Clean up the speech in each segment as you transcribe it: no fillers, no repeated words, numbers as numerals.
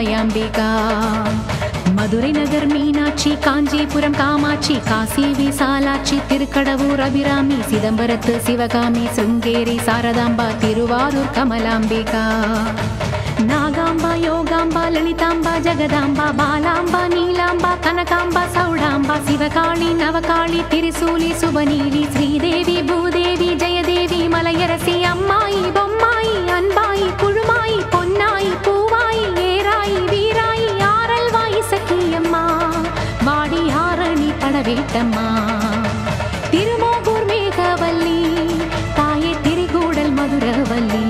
அபயாம்பிகா. மதுரை நகர் மீனாட்சி, காஞ்சிபுரம் காமாட்சி, காசி விசாலாட்சி, திருக்கடவூர் அபிராமி, சிதம்பரத்து சிவகாமி, சுங்கேரி சாரதாம்பா, திருவாரூர் கமலாம்பிகா. நாகாம்பா, யோகாம்பா, லலிதாம்பா, ஜெகதாம்பா, பாலாம்பா, நீலாம்பா, கனகாம்பா, சௌடாம்பா, சிவகாளி, நவகாளி, திரிசூலி, சுபநீலி, ஸ்ரீதேவி, பூதேவி, ஜெயதேவி, மலையரசி, அம்மாயி, பொம்மாயி, அன்பாயி, குழுமாயி, பொன்னாயி, பூவாயி, ஏராயி, வீராயி, ஆரல்வாயி, சக்கியம்மா, வாடி ஆரணி படவேட்டம்மா. திருமோகூர் மேகவல்லி, தாயே திரிகூடல் மதுரவல்லி,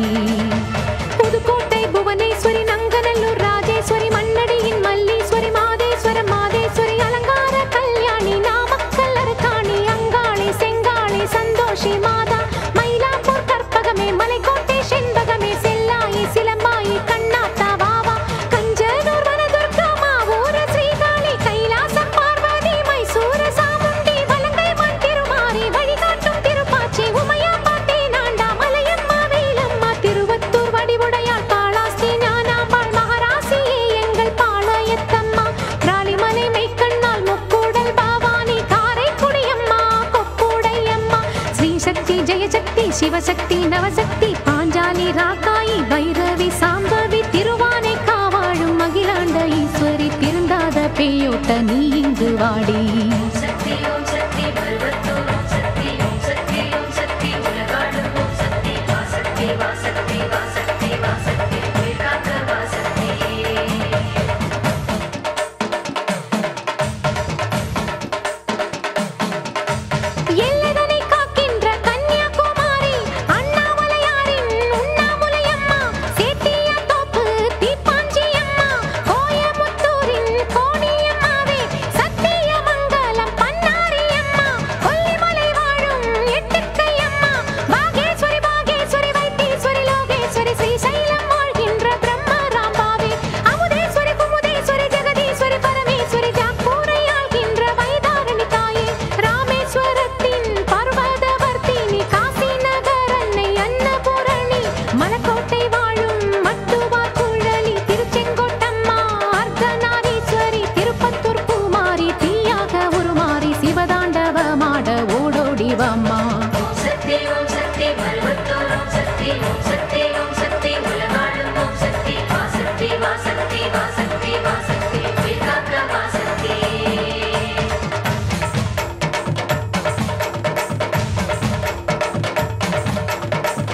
புதுக்கோட்டை புவனேஸ்வரி, நங்கநல்லூர் ராஜேஸ்வரி, மண்ணடியின் மல்லீஸ்வரி, மாதேஸ்வரம் மாதேஸ்வரி, அலங்கார கல்யாணி, நாமக்கல் அரக்காணி, அங்காளி, செங்காளி, சந்தோஷி மாதா, மயிலாப்பூர் கற்பகமே, மலைக்கோட்டை செண்பகமே, செல்லாயி, சிலம்பாயி, கண்ணாத்தா வாவா, கஞ்சனூர் வனதுர்கா, மாவூர ஸ்ரீகாளி, கைலாசம் பார்வதி, மைசூர சாமுண்டி, வலங்கைமான் திருமாரி, வழிகாட்டும் திருப்பாச்சி, உமையாம்பா, தேனாண்டா, மலையம்மா, வேலம்மா, திருவத்தூர் வடிவுடையாள், காளாஸ்தி ஞானாம்பாள், மகாராசியே எங்கள் பாளையத்தம்மா, ராலிமலை மெய்க்கண்ணாள், முக்கூடல் பாவானி, காரைக்குடியம்மா, கொப்புடையம்மா, ஸ்ரீசக்தி, ஜெயசக்தி, சிவசக்தி, நவசக்தி, பாஞ்சாலி, ராக்காயி, பைரவி, சாம்பவி, திருவானை காவாழும் அகிலாண்ட ஈஸ்வரி, திருந்தாத பேயோட்ட நீ இங்கு வாடி. எல்லைதனை காக்கின்ற கன்னியாகுமாரி, அண்ணாமலையாரின் உண்ணாமுலையம்மா, சேத்தியாத்தோப்பு தீப்பாஞ்சியம்மா, கோயமுத்தூரின் கோணியம்மாவே, சத்தியமங்கலம் பன்னாரியம்மா, கொல்லிமலை வாழும் எட்டுக்கையம்மா, பாகேஸ்வரி பாகேஸ்வரி, வைத்தீஸ்வரி, லோகேஸ்வரி, ஸ்ரீசைலம் வாழ்கின்ற பிரம்மராம்பாவே, அமுதேஸ்வரி, குமுதேஸ்வரி, ஜெகதீஸ்வரி, பரமேஸ்வரி, ஜாக்கூரை ஆள்கின்ற வைதாரணி தாயே, ராமேஸ்வரத்தின் பர்வதவர்த்தினி, காசி நகர் அன்னை அன்னபூரணி, மலக்கோட்டை வாழும் மட்டுவார் குழலி, திருச்செங்கோட்டம்மா, அர்த்தநாரீஸ்வரி, திருப்பத்தூர் பூமாரி, தீயாக உருமாறி, சிவதாண்டவமாட ஓடோடி வாம்மா.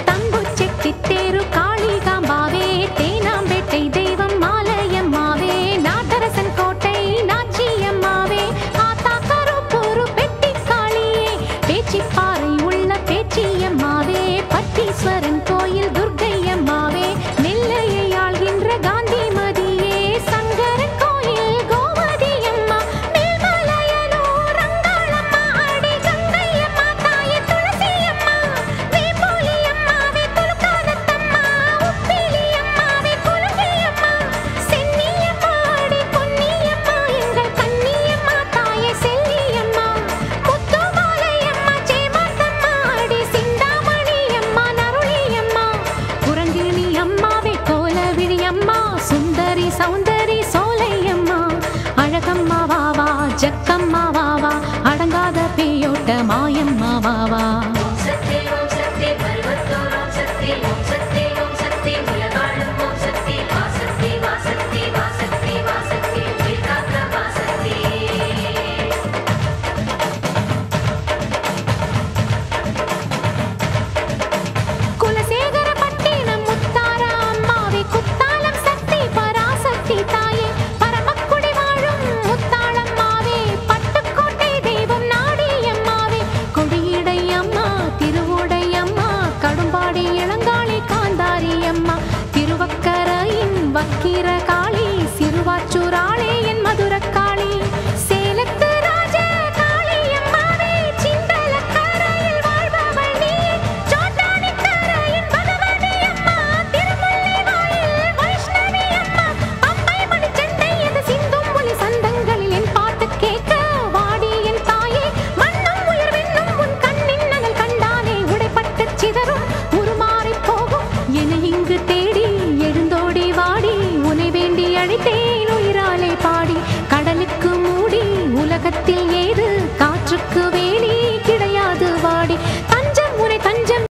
தம்புச்செட்டித்தேரு காளிகாம்பாவே, தேனாம்பேட்டை தெய்வம் மாலையம்மாவே, நாட்டரசன் கோட்டை நாச்சியம்மாவே, ஆத்தாக்கருப்பூரு பெட்டிக்காளியே, பேச்சிப்பாறை உள்ள பேச்சியம்மாவே, பட்டீஸ்வரன் கோயில் துர்க்கையம்மாவே, நெல்லையை ஆள்கின்ற காந்திமதியே, சங்கரன் கோயில் கோமதியம்மா, மேல்மலையனூர் ரங்காளம்மா, அடி கங்கையம்மா, தாயே துளசியம்மா, வேம்புலியம்மாவே, துலுக்கானத்தம்மா, உப்பிலியம்மாவே, குலுங்கியம்மா, சென்னியம்மா, அடி பொன்னியம்மா, எங்கள் கன்னியம்மா, தாயே செல்லியம்மா, முத்துமாலையம்மா, சேமாத்தம்மா, அடி சிந்தாமணியம்மா, நருளியம்மா, குரங்கிணி அம்மாவே, கோலவிழியம்மா, சுந்தரி சௌந்தரி சோலையம்மா, அழகம்மா வாவா, ஜக்கம்